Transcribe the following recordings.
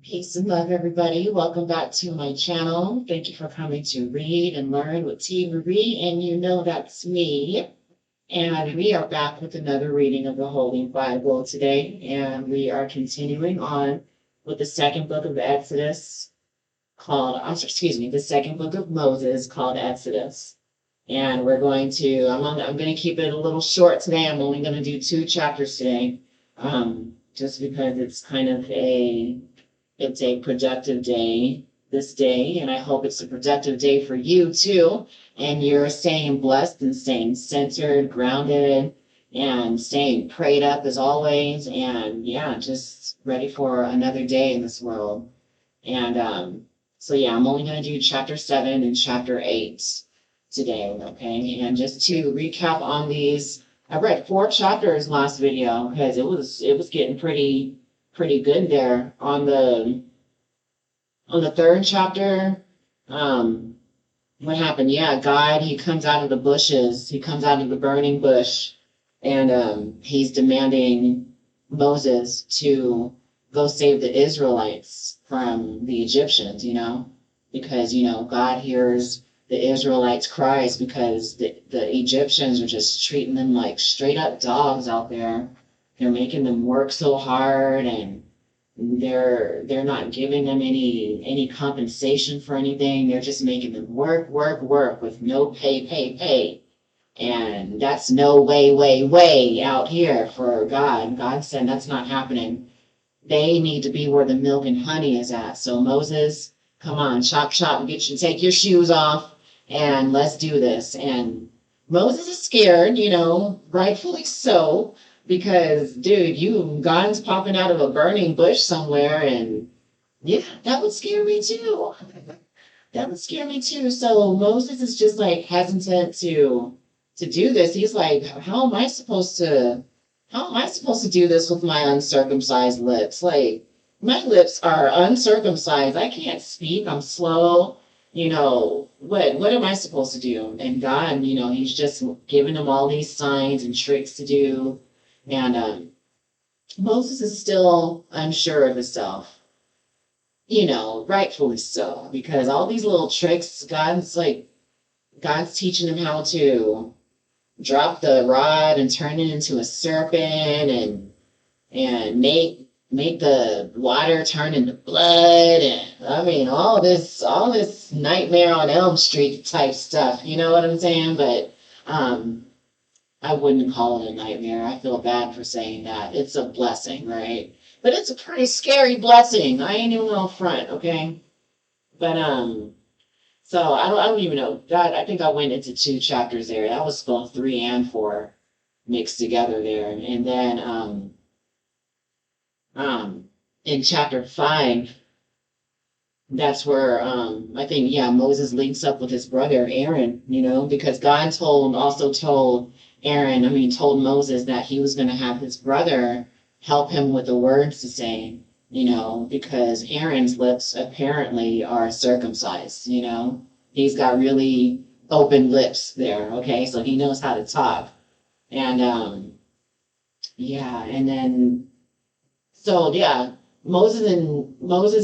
Peace and love, everybody. Welcome back to my channel. Thank you for coming to read and learn with T. Marie, and you know that's me. And we are back with another reading of the Holy Bible today, and we are continuing on with the second book of Exodus the second book of Moses called Exodus. And I'm going to keep it a little short today. I'm only going to do 2 chapters today, just because it's a productive day this day, and I hope it's a productive day for you too. And you're staying blessed and staying centered, grounded, and staying prayed up as always. And yeah, just ready for another day in this world. And I'm only going to do chapter 7 and chapter 8 today, okay? And just to recap on these, I read 4 chapters last video because it was getting pretty good there on the third chapter. What happened? Yeah, God, he comes out of the bushes. He comes out of the burning bush, and he's demanding Moses to go save the Israelites from the Egyptians, because, God hears the Israelites' cries because the Egyptians are just treating them like straight up dogs out there. They're making them work so hard, and they're not giving them any compensation for anything. They're just making them work with no pay. And that's no way out here for God. God said that's not happening. They need to be where the milk and honey is at. So Moses, come on, chop, take your shoes off and let's do this. And Moses is scared, rightfully so, because dude, God's popping out of a burning bush somewhere, and yeah, that would scare me too. That would scare me too. So Moses is just like hesitant to do this. He's like, how am I supposed to do this with my uncircumcised lips? Like, my lips are uncircumcised. I can't speak. I'm slow. What am I supposed to do? And God, he's just giving him all these signs and tricks to do. And Moses is still unsure of himself, rightfully so, because all these little tricks, God's teaching him how to drop the rod and turn it into a serpent, and make the water turn into blood, and I mean all this Nightmare on Elm Street type stuff. You know what I'm saying? But I wouldn't call it a nightmare. I feel bad for saying that. It's a blessing, right? But it's a pretty scary blessing. I ain't even gonna front, okay? But so I don't even know. God, I think I went into 2 chapters there. That was both 3 and 4 mixed together there. And then in chapter 5, that's where I think, yeah, Moses links up with his brother Aaron, because God told Moses that he was going to have his brother help him with the words to say, because Aaron's lips apparently are circumcised. He's got really open lips there, okay? So he knows how to talk. And yeah, and then so yeah, Moses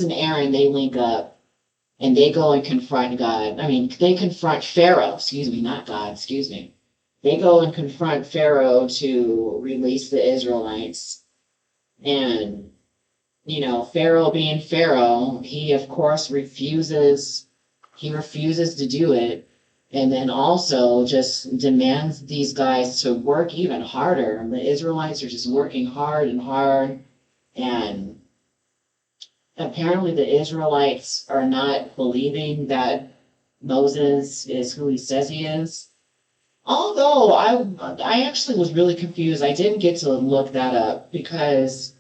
and Aaron, they link up and they go and confront God. I mean, they confront Pharaoh, excuse me, not God, excuse me. They go and confront Pharaoh to release the Israelites. And, Pharaoh being Pharaoh, he of course refuses to do it. And then also just demands these guys to work even harder. The Israelites are just working hard and hard. And apparently the Israelites are not believing that Moses is who he says he is. Although I actually was really confused. I didn't get to look that up because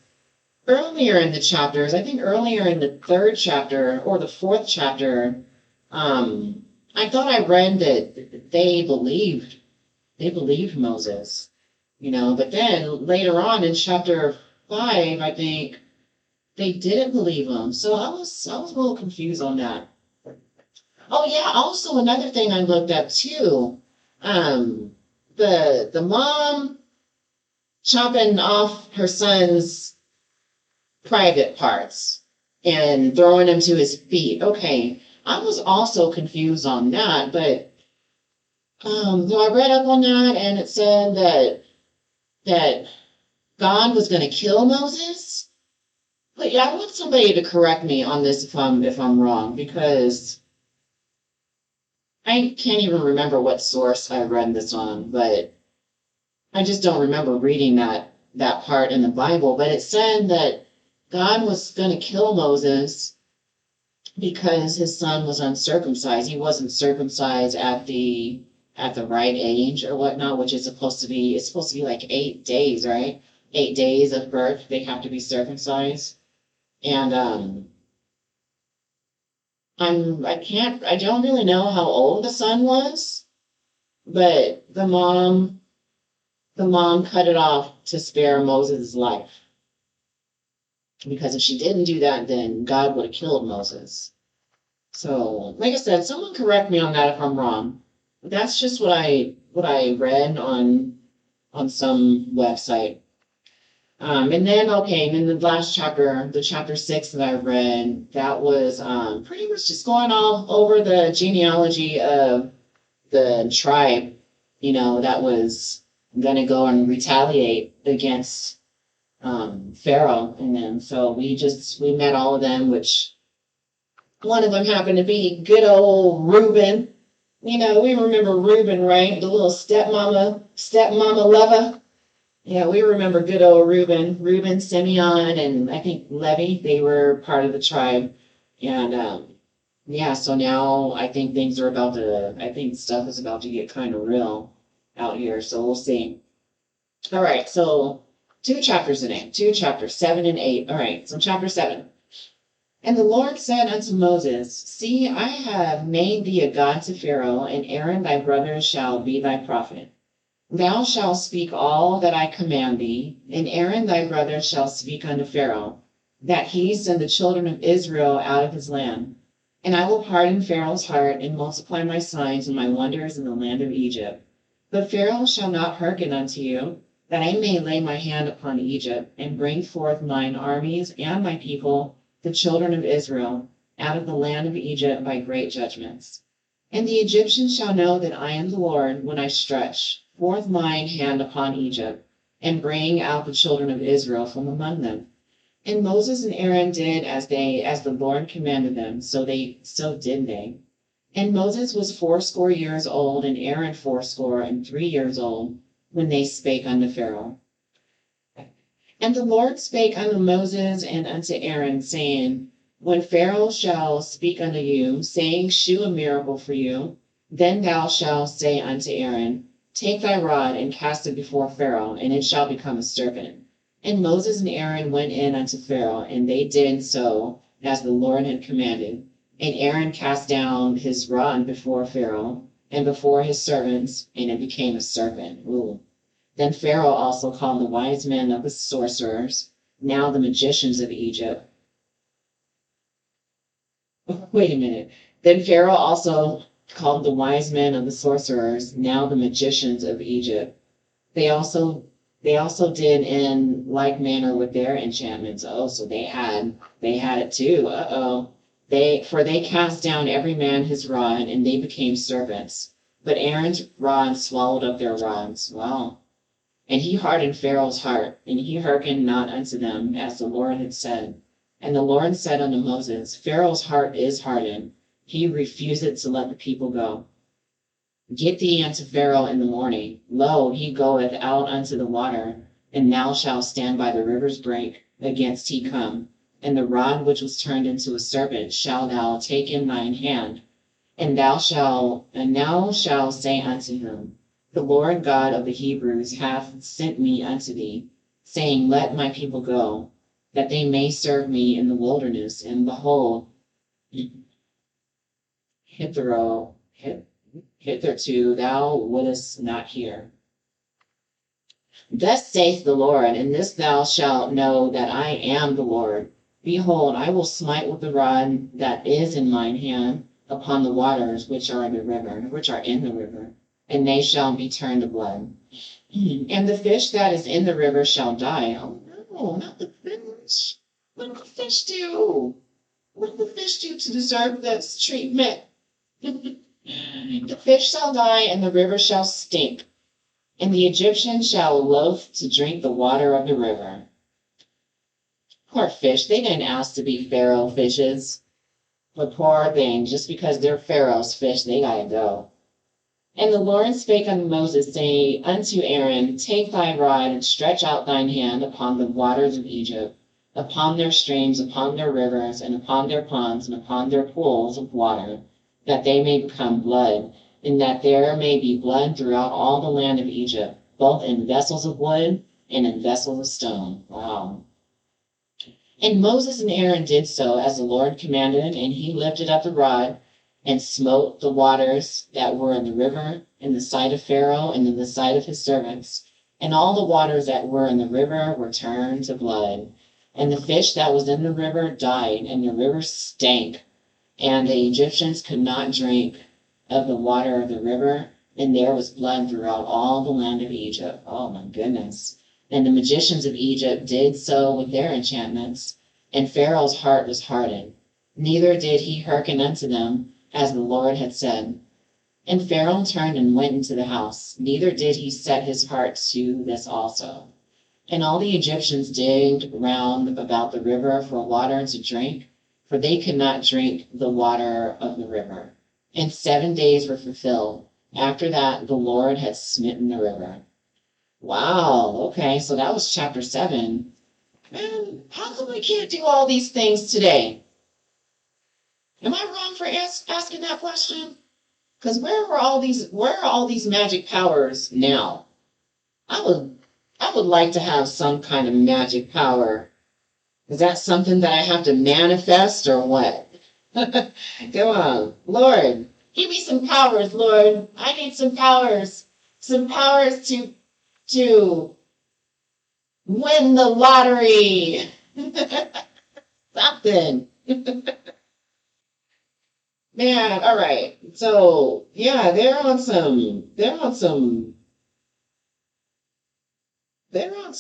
earlier in the chapters, I think earlier in the 3rd chapter or the 4th chapter, I thought I read that they believed Moses, but then later on in chapter 5, I think they didn't believe him. So I was a little confused on that. Oh yeah, also another thing I looked up too. Um, the mom chopping off her son's private parts. and throwing him to his feet. Okay, I was also confused on that, but so I read up on that, and it said that God was going to kill Moses. But yeah, I want somebody to correct me on this if I'm wrong, because I can't even remember what source I read this on, but I just don't remember reading that part in the Bible. But it said that God was going to kill Moses because his son was uncircumcised. He wasn't circumcised at the right age or whatnot, which is supposed to be like 8 days, right? 8 days of birth, they have to be circumcised. And I don't really know how old the son was, but the mom cut it off to spare Moses' life. Because if she didn't do that, then God would have killed Moses. So, like I said, someone correct me on that if I'm wrong. That's just what I read on some website. And then the last chapter, the chapter 6 that I read, that was pretty much just going all over the genealogy of the tribe, that was gonna go and retaliate against Pharaoh and them. So we met all of them, which one of them happened to be good old Reuben. We remember Reuben, right? The little stepmama lover. Yeah, we remember good old Reuben, Simeon, and I think Levi. They were part of the tribe, and yeah. So now I think stuff is about to get kind of real out here. So we'll see. All right. So two chapters today. Two chapters, 7 and 8. All right. So chapter 7. And the Lord said unto Moses, See, I have made thee a god to Pharaoh, and Aaron thy brother shall be thy prophet. Thou shalt speak all that I command thee, and Aaron thy brother shall speak unto Pharaoh, that he send the children of Israel out of his land. And I will harden Pharaoh's heart, and multiply my signs and my wonders in the land of Egypt. But Pharaoh shall not hearken unto you, that I may lay my hand upon Egypt, and bring forth mine armies and my people, the children of Israel, out of the land of Egypt by great judgments. And the Egyptians shall know that I am the Lord when I stretch forth mine hand upon Egypt, and bring out the children of Israel from among them. And Moses and Aaron did as the Lord commanded them, so did they. And Moses was 80 years old, and Aaron 83 years old, when they spake unto Pharaoh. And the Lord spake unto Moses and unto Aaron, saying, When Pharaoh shall speak unto you, saying, Shew a miracle for you, then thou shalt say unto Aaron, Take thy rod and cast it before Pharaoh, and it shall become a serpent. And Moses and Aaron went in unto Pharaoh, and they did so as the Lord had commanded. And Aaron cast down his rod before Pharaoh and before his servants, and it became a serpent. Ooh. Then Pharaoh also called the wise men of the sorcerers, now the magicians of Egypt. Wait a minute. Then Pharaoh also called the wise men of the sorcerers, now the magicians of Egypt. They also did in like manner with their enchantments. Oh, so they had it too. Uh-oh. They cast down every man his rod, and they became serpents. But Aaron's rod swallowed up their rods. Wow. And he hardened Pharaoh's heart, and he hearkened not unto them, as the Lord had said. And the Lord said unto Moses, Pharaoh's heart is hardened. He refuseth to let the people go. Get thee unto Pharaoh in the morning. Lo, he goeth out unto the water, and thou shalt stand by the river's brink, against he come. And the rod which was turned into a serpent shalt thou take in thine hand, and thou shalt say unto him, The Lord God of the Hebrews hath sent me unto thee, saying, Let my people go, that they may serve me in the wilderness. And behold, hitherto thou wouldest not hear. Thus saith the Lord, and this thou shalt know that I am the Lord. Behold, I will smite with the rod that is in mine hand upon the waters which are in the river, and they shall be turned to blood. And the fish that is in the river shall die. Oh no, not the fish. What will the fish do? What did the fish do to deserve this treatment? The fish shall die, and the river shall stink, and the Egyptians shall loathe to drink the water of the river. Poor fish, they didn't ask to be Pharaoh fishes. But poor thing, just because they're Pharaoh's fish, they gotta go. And the Lord spake unto Moses, saying unto Aaron, take thy rod, and stretch out thine hand upon the waters of Egypt, upon their streams, upon their rivers, and upon their ponds, and upon their pools of water, that they may become blood, and that there may be blood throughout all the land of Egypt, both in vessels of wood and in vessels of stone. Wow. And Moses and Aaron did so as the Lord commanded, and he lifted up the rod and smote the waters that were in the river in the sight of Pharaoh and in the sight of his servants. And all the waters that were in the river were turned to blood. And the fish that was in the river died, and the river stank. And the Egyptians could not drink of the water of the river, and there was blood throughout all the land of Egypt. Oh my goodness. And the magicians of Egypt did so with their enchantments, and Pharaoh's heart was hardened. Neither did he hearken unto them, as the Lord had said. And Pharaoh turned and went into the house, neither did he set his heart to this also. And all the Egyptians digged round about the river for water to drink, for they could not drink the water of the river. And 7 days were fulfilled. After that, the Lord had smitten the river. Wow, okay, so that was chapter 7. Man, how come we can't do all these things today? Am I wrong for asking that question? Because where are all these magic powers now? I would like to have some kind of magic power. Is that something that I have to manifest or what? Come on, Lord, give me some powers, Lord. I need some powers. Some powers to win the lottery. Something. Man, all right. So yeah, they're on some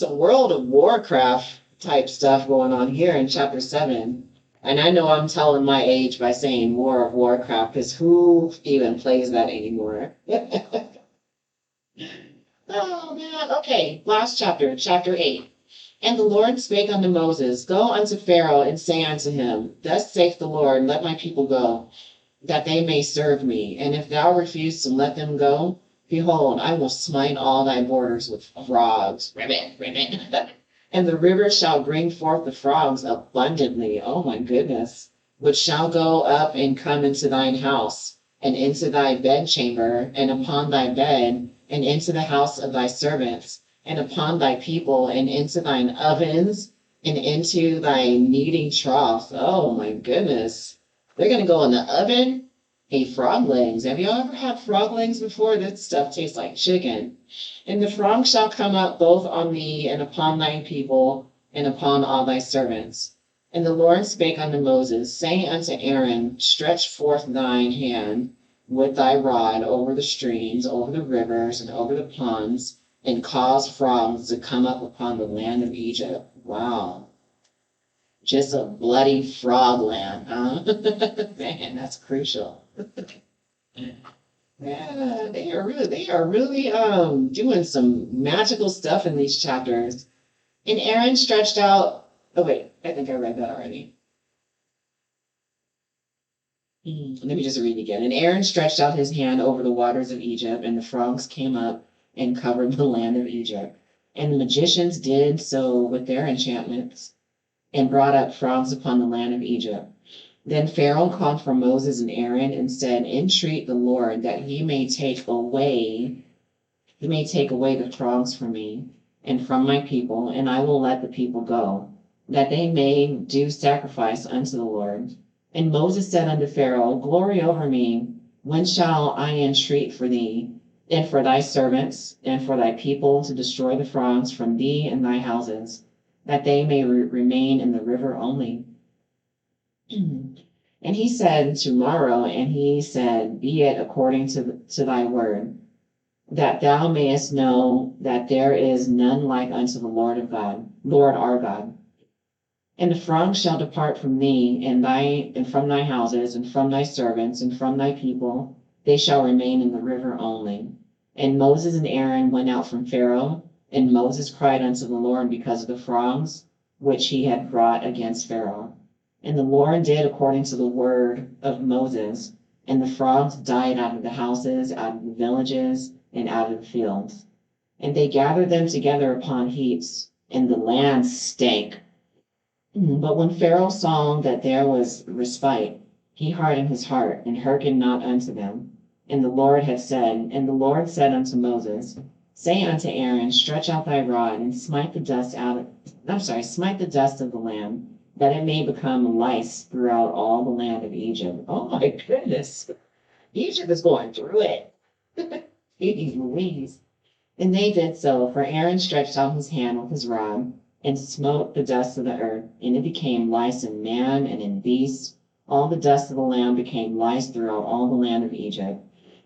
World of Warcraft type stuff going on here in chapter 7. And I know I'm telling my age by saying War of Warcraft, because who even plays that anymore? Oh man, okay. Last chapter, chapter 8. And the Lord spake unto Moses, go unto Pharaoh, and say unto him, thus saith the Lord, let my people go, that they may serve me. And if thou refuse to let them go, behold, I will smite all thy borders with frogs. Ribbit, ribbit. And the river shall bring forth the frogs abundantly. Oh my goodness. Which shall go up and come into thine house, and into thy bedchamber, and upon thy bed, and into the house of thy servants, and upon thy people, and into thine ovens, and into thy kneading troughs. Oh my goodness. They're going to go in the oven. Hey, frog legs. Have you ever had frog legs before? That stuff tastes like chicken. And the frog shall come up both on thee and upon thy people and upon all thy servants. And the Lord spake unto Moses, saying unto Aaron, stretch forth thine hand with thy rod over the streams, over the rivers, and over the ponds, and cause frogs to come up upon the land of Egypt. Wow. Just a bloody frog land, huh? Man, that's crucial. Yeah, they are really doing some magical stuff in these chapters. And Aaron stretched out. Oh wait, I think I read that already. Let me just read it again. And Aaron stretched out his hand over the waters of Egypt, and the frogs came up and covered the land of Egypt. And the magicians did so with their enchantments, and brought up frogs upon the land of Egypt. Then Pharaoh called for Moses and Aaron and said, entreat the Lord that he may take away the frogs from me and from my people, and I will let the people go, that they may do sacrifice unto the Lord. And Moses said unto Pharaoh, glory over me, when shall I entreat for thee, and for thy servants, and for thy people, to destroy the frogs from thee and thy houses, that they may remain in the river only? And he said, tomorrow. And he said, be it according to thy word, that thou mayest know that there is none like unto the Lord our God. And the frogs shall depart from thee, and from thy houses, and from thy servants, and from thy people, they shall remain in the river only. And Moses and Aaron went out from Pharaoh, and Moses cried unto the Lord because of the frogs which he had brought against Pharaoh. And the Lord did according to the word of Moses, and the frogs died out of the houses, out of the villages, and out of the fields. And they gathered them together upon heaps, and the land stank. But when Pharaoh saw that there was respite, he hardened his heart, and hearkened not unto them. And the Lord said unto Moses, Say unto Aaron, Stretch out thy rod, and smite the dust of the land, that it may become lice throughout all the land of Egypt. Oh my goodness. Egypt is going through it. Jeez Louise. And they did so, for Aaron stretched out his hand with his rod, and smote the dust of the earth, and it became lice in man and in beast. All the dust of the land became lice throughout all the land of Egypt.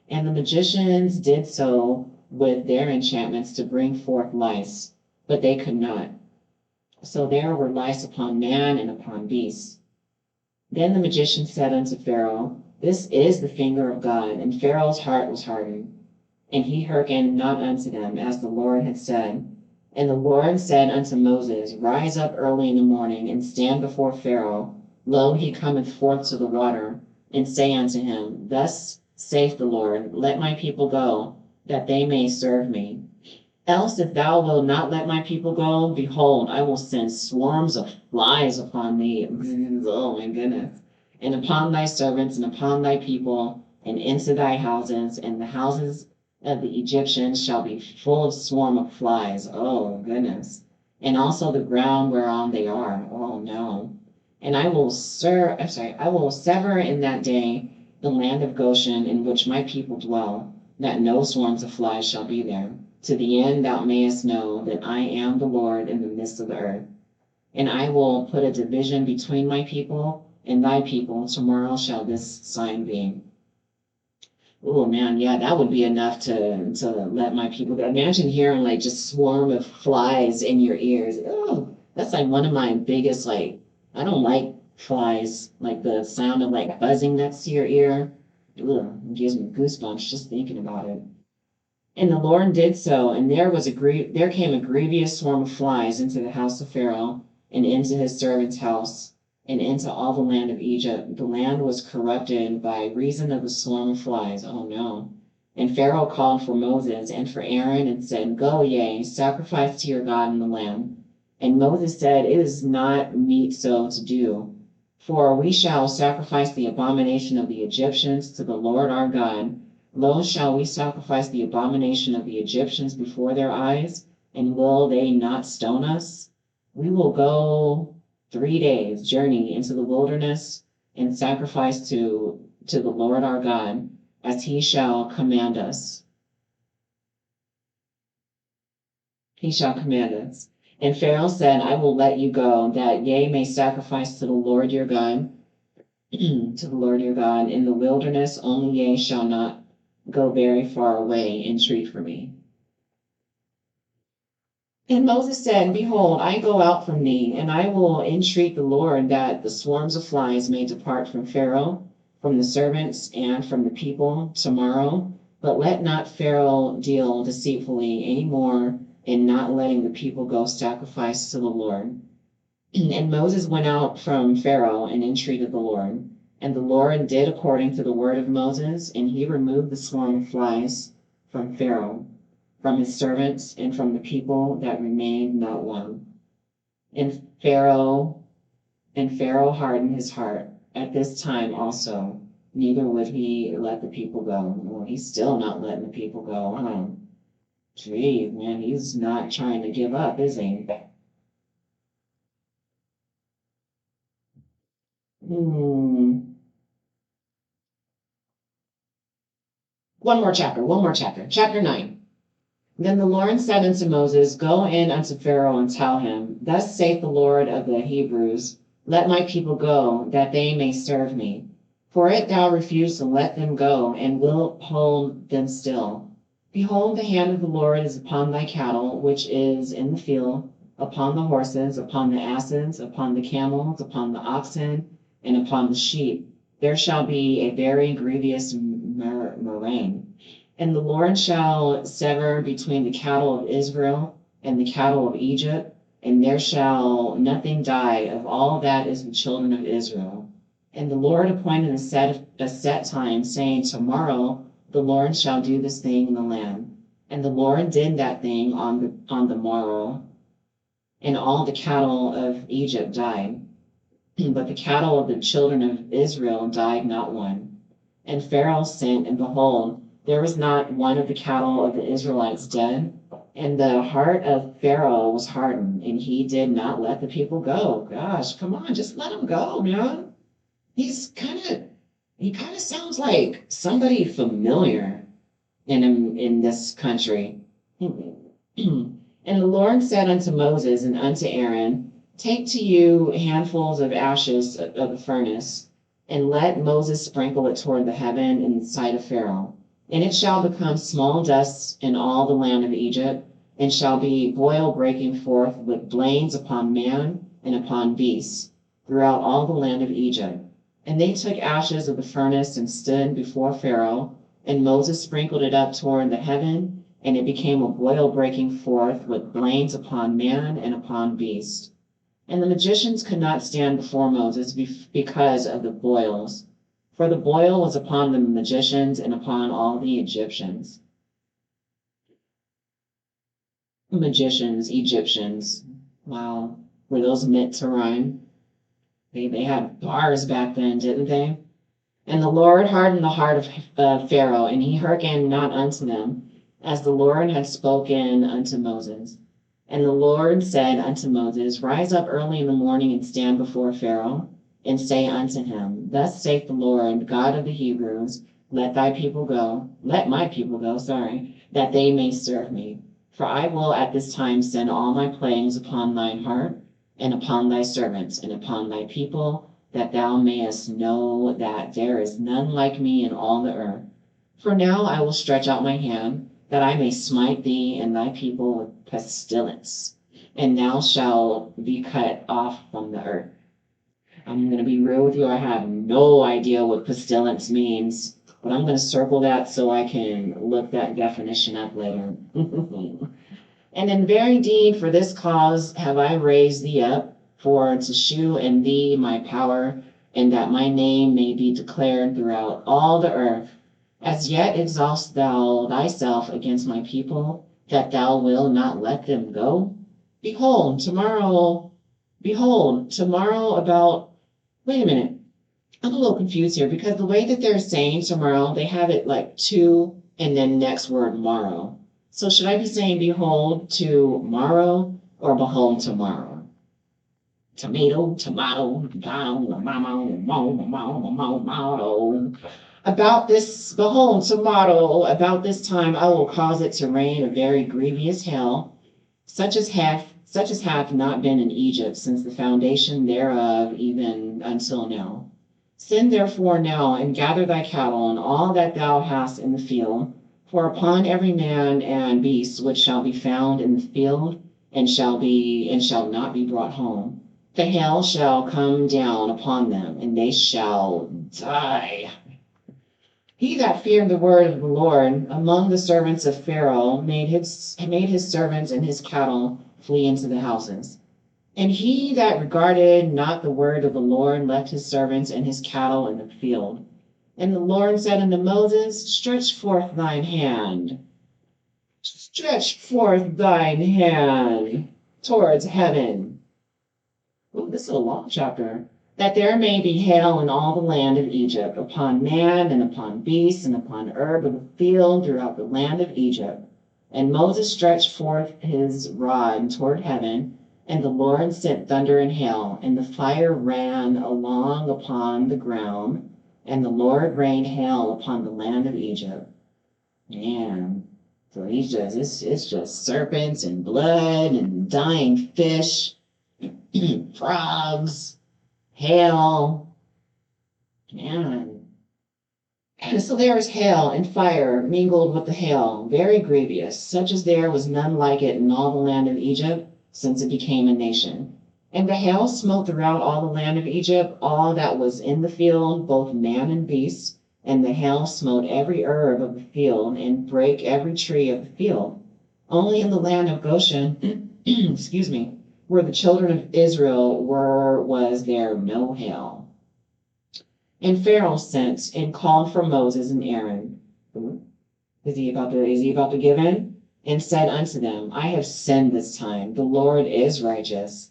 And the magicians did so with their enchantments to bring forth lice, but they could not. So there were lice upon man and upon beasts. Then the magician said unto Pharaoh, This is the finger of God. And Pharaoh's heart was hardened, and he hearkened not unto them, as the Lord had said. And the Lord said unto Moses, Rise up early in the morning, and stand before Pharaoh. Lo, he cometh forth to the water. And say unto him, Thus saith the Lord, Let my people go, that they may serve me. Else, if thou wilt not let my people go, behold, I will send swarms of flies upon thee. Oh my goodness. And upon thy servants, and upon thy people, and into thy houses, and the houses of the Egyptians shall be full of swarm of flies. Oh goodness. And also the ground whereon they are. Oh no. And I will sever in that day the land of Goshen in which my people dwell, that no swarms of flies shall be there, to the end thou mayest know that I am the Lord in the midst of the earth. And I will put a division between my people and thy people. Tomorrow shall this sign be. Oh man, yeah, that would be enough to let my people go. Imagine hearing like just swarm of flies in your ears. Oh, that's like one of my biggest, like, I don't like flies, like the sound of like buzzing next to your ear. Ugh, it gives me goosebumps just thinking about it. And the Lord did so, and there came a grievous swarm of flies into the house of Pharaoh, and into his servant's house, and into all the land of Egypt. The land was corrupted by reason of the swarm of flies. Oh no. And Pharaoh called for Moses and for Aaron, and said, Go, yea, sacrifice to your God in the land. And Moses said, It is not meet so to do, for we shall sacrifice the abomination of the Egyptians to the Lord our God. Lo, shall we sacrifice the abomination of the Egyptians before their eyes, and will they not stone us? We will go 3 days' journey into the wilderness, and sacrifice to the Lord our God, as he shall command us. He shall command us. And Pharaoh said, I will let you go, that ye may sacrifice to the Lord your God, to the Lord your God in the wilderness, only ye shall not go very far away, entreat for me. And Moses said, Behold, I go out from thee, and I will entreat the Lord that the swarms of flies may depart from Pharaoh, from the servants, and from the people tomorrow. But let not Pharaoh deal deceitfully any more in not letting the people go sacrifice to the Lord. And Moses went out from Pharaoh and entreated the Lord. And the Lord did according to the word of Moses, and he removed the swarm of flies from Pharaoh, from his servants, and from the people, that remained not one. And Pharaoh hardened his heart at this time also, neither would he let the people go. Well, he's still not letting the people go. Gee, man, he's not trying to give up, is he? Hmm. One more chapter. Chapter 9. Then the Lord said unto Moses, Go in unto Pharaoh and tell him, Thus saith the Lord of the Hebrews, Let my people go, that they may serve me. For if thou refuse to let them go, and wilt hold them still, behold, the hand of the Lord is upon thy cattle, which is in the field, upon the horses, upon the asses, upon the camels, upon the oxen, and upon the sheep. There shall be a very grievous murrain. And the Lord shall sever between the cattle of Israel and the cattle of Egypt, and there shall nothing die of all that is the children of Israel. And the Lord appointed a set time, saying, Tomorrow the Lord shall do this thing in the land. And the Lord did that thing on the morrow, and all the cattle of Egypt died. But the cattle of the children of Israel died not one. And Pharaoh sent, and behold, there was not one of the cattle of the Israelites dead. And the heart of Pharaoh was hardened, and he did not let the people go. Gosh, come on, just let them go, man. He kind of sounds like somebody familiar in this country. And the Lord said unto Moses and unto Aaron, Take to you handfuls of ashes of the furnace, and let Moses sprinkle it toward the heaven in the sight of Pharaoh. And it shall become small dust in all the land of Egypt, and shall be boil breaking forth with blains upon man and upon beasts throughout all the land of Egypt. And they took ashes of the furnace and stood before Pharaoh, and Moses sprinkled it up toward the heaven, and it became a boil breaking forth with blains upon man and upon beast. And the magicians could not stand before Moses because of the boils, for the boil was upon the magicians and upon all the Egyptians. Magicians, Egyptians. Wow. Were those meant to rhyme? They had bars back then, didn't they? And the Lord hardened the heart of Pharaoh, and he hearkened not unto them, as the Lord had spoken unto Moses. And the Lord said unto Moses, Rise up early in the morning and stand before Pharaoh, and say unto him, Thus saith the Lord, God of the Hebrews, let my people go, that they may serve me. For I will at this time send all my plagues upon thine heart, and upon thy servants, and upon thy people, that thou mayest know that there is none like me in all the earth. For now I will stretch out my hand, that I may smite thee and thy people with pestilence, and thou shalt be cut off from the earth. I'm going to be real with you. I have no idea what pestilence means, but I'm going to circle that so I can look that definition up later. And in very deed for this cause have I raised thee up, for to shew in thee my power, and that my name may be declared throughout all the earth. As yet exhaust thou thyself against my people, that thou wilt not let them go? Behold, tomorrow about, wait a minute, I'm a little confused here, because the way that they're saying tomorrow, they have it like to, and then next word, morrow. So should I be saying behold tomorrow or behold tomorrow? Tomato, about this, behold tomorrow, about this time I will cause it to rain a very grievous hail, such as hath not been in Egypt since the foundation thereof even until now. Send therefore now and gather thy cattle and all that thou hast in the field, for upon every man and beast which shall be found in the field and shall not be brought home, the hail shall come down upon them, and they shall die. He that feared the word of the Lord among the servants of Pharaoh made his servants and his cattle flee into the houses. And he that regarded not the word of the Lord left his servants and his cattle in the field. And the Lord said unto Moses, Stretch forth thine hand towards heaven. Ooh, this is a long chapter. That there may be hail in all the land of Egypt, upon man and upon beast and upon herb of the field throughout the land of Egypt. And Moses stretched forth his rod toward heaven, and the Lord sent thunder and hail, and the fire ran along upon the ground, and the Lord rained hail upon the land of Egypt. Man, so it's just serpents and blood and dying fish, frogs, hail. Man. And so there is hail and fire mingled with the hail, very grievous, such as there was none like it in all the land of Egypt, since it became a nation. And the hail smote throughout all the land of Egypt, all that was in the field, both man and beast. And the hail smote every herb of the field, and brake every tree of the field. Only in the land of Goshen, excuse me, where the children of Israel were, was there no hail. And Pharaoh sent and called for Moses and Aaron. Is he about to give in? And said unto them, I have sinned this time. The Lord is righteous,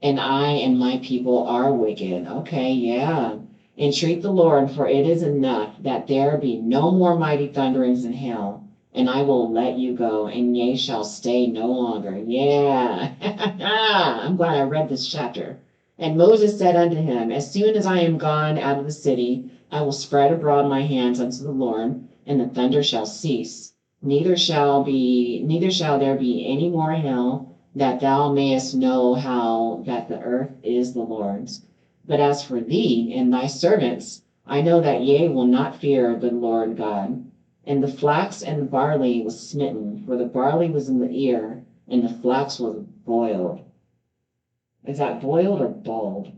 and I and my people are wicked. Okay, yeah. Entreat the Lord, for it is enough that there be no more mighty thunderings and hail, and I will let you go, and ye shall stay no longer. Yeah. I'm glad I read this chapter. And Moses said unto him, As soon as I am gone out of the city, I will spread abroad my hands unto the Lord, and the thunder shall cease. Neither shall there be any more hail, that thou mayest know how that the earth is the Lord's. But as for thee and thy servants, I know that ye will not fear the Lord God. And the flax and the barley was smitten, for the barley was in the ear, and the flax was boiled. Is that boiled or boiled?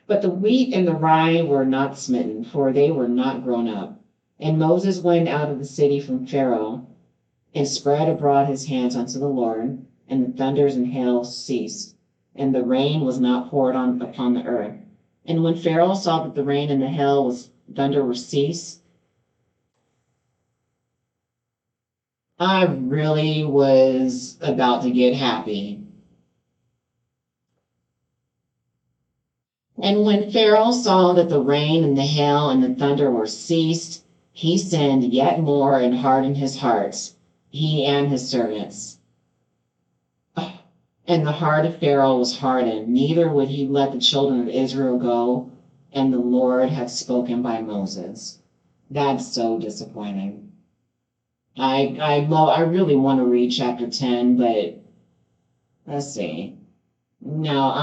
But the wheat and the rye were not smitten, for they were not grown up. And Moses went out of the city from Pharaoh, and spread abroad his hands unto the Lord, and the thunders and hail ceased, and the rain was not poured upon the earth. And when Pharaoh saw that the rain and the thunder were ceased, I really was about to get happy. And when Pharaoh saw that the rain and the hail and the thunder were ceased, he sinned yet more and hardened his heart, he and his servants. And the heart of Pharaoh was hardened, neither would he let the children of Israel go, and the Lord had spoken by Moses. That's so disappointing. I really want to read chapter 10, but let's see. No,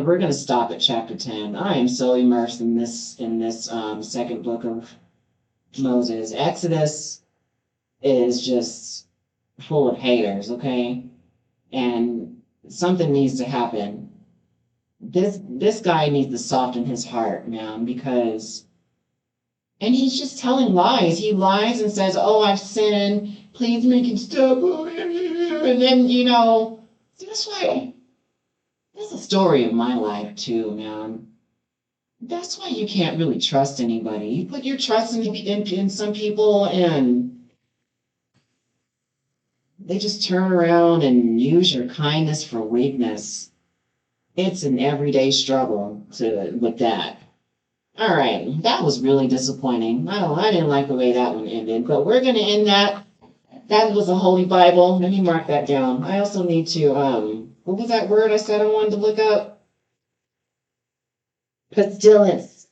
we're gonna stop at chapter 10. I am so immersed in this second book of Moses. Exodus is just full of haters, okay? And something needs to happen. This guy needs to soften his heart, man, and he's just telling lies. He lies and says, "Oh, I've sinned. Please make him stop." And then, that's why this is a story of my life too, man. That's why you can't really trust anybody. You put your trust in some people, and they just turn around and use your kindness for weakness. It's an everyday struggle with that. All right, that was really disappointing. I didn't like the way that one ended, but we're going to end that. That was a Holy Bible. Let me mark that down. I also need to, what was that word I said I wanted to look up? Pestilence.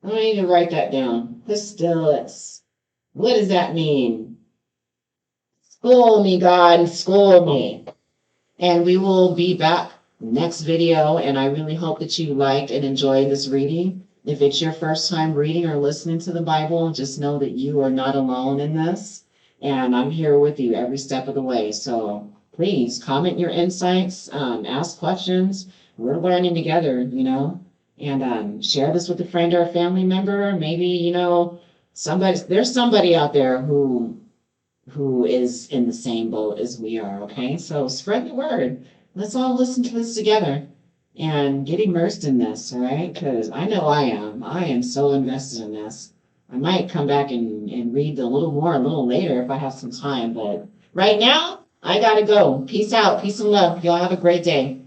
I need to write that down. Pestilence. What does that mean? School me, God, school me. And we will be back next video, and I really hope that you liked and enjoyed this reading. If it's your first time reading or listening to the Bible, just know that you are not alone in this, and I'm here with you every step of the way. So please comment your insights, ask questions. We're learning together, and share this with a friend or a family member. Maybe, there's somebody out there who is in the same boat as we are, okay? So spread the word. Let's all listen to this together and get immersed in this, all right? Because I know I am. I am so invested in this. I might come back and read a little more a little later if I have some time. But right now, I got to go. Peace out. Peace and love. Y'all have a great day.